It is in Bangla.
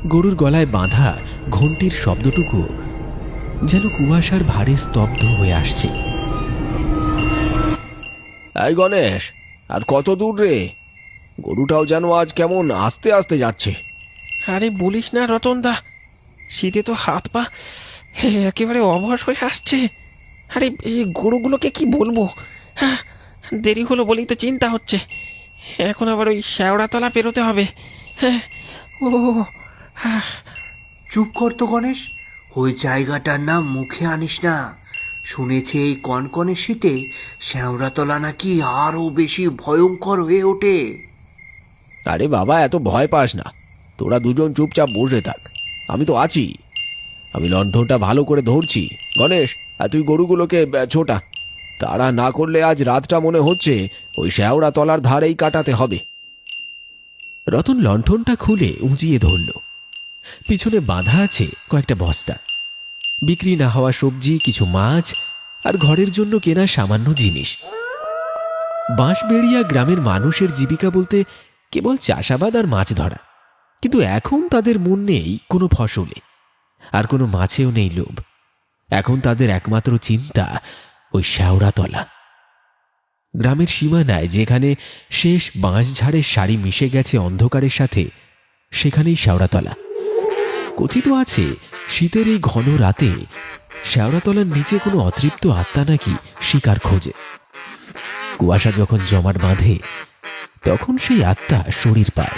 গরুর গলায় বাঁধা ঘণ্টির শব্দটুকু যেন কুয়াশার ভারে স্তব্ধ হয়ে আসছে। এই গণেশ, আর কত দূর রে? গরুটাও যেন আজ কেমন আস্তে আস্তে যাচ্ছে। আরে বলিস না রতনদা, শীতে তো হাত পা একেবারে অবশ হয়ে আসছে। আরে এই গরুগুলোকে কি বলবো, হ্যাঁ, দেরি হলো বলেই তো চিন্তা হচ্ছে। এখন আবার ওই শ্যাওড়াতলা পেরোতে হবে। হ্যাঁ, ও হ্যাঁ। চুপ কর তো গণেশ, ওই জায়গাটার নাম মুখে আনিস না। শুনেছি এই কনকনে শীতে শ্যাওড়াতলা নাকি আরো বেশি ভয়ঙ্কর হয়ে ওঠে। আরে বাবা, এত ভয় পাস না, তোরা দুজন চুপচাপ বসে থাক, আমি তো আছি। আমি লণ্ঠনটা ভালো করে ধরছি। গণেশ, আর তুই গরুগুলোকে ছোটা। তাড়া না করলে আজ রাতটা মনে হচ্ছে ওই শ্যাওড়া তলার ধারেই কাটাতে হবে। রতন লণ্ঠনটা খুলে উঁচিয়ে ধরল। পিছনে বাঁধা আছে কয়েকটা বস্তা, বিক্রি না হওয়া সবজি, কিছু মাছ আর ঘরের জন্য কেনা সামান্য জিনিস। বাঁশবেড়িয়া গ্রামের মানুষের জীবিকা বলতে কেবল চাষাবাদ আর মাছ ধরা, কিন্তু এখন তাদের মন নেই কোনো ফসলে, আর কোনো মাছেও নেই লোভ। এখন তাদের একমাত্র চিন্তা ওই শ্যাওড়াতলা। গ্রামের সীমানায় যেখানে শেষ বাঁশঝাড়ের সারি মিশে গেছে অন্ধকারের সাথে, সেখানেই শ্যাওড়াতলা। কথিত আছে শীতের এই ঘন রাতে শ্যাওড়াতলার নিচে কোনো অতৃপ্ত আত্মা নাকি শিকার খোঁজে। কুয়াশা যখন জমাট বাঁধে, তখন সেই আত্মা শরীর পায়।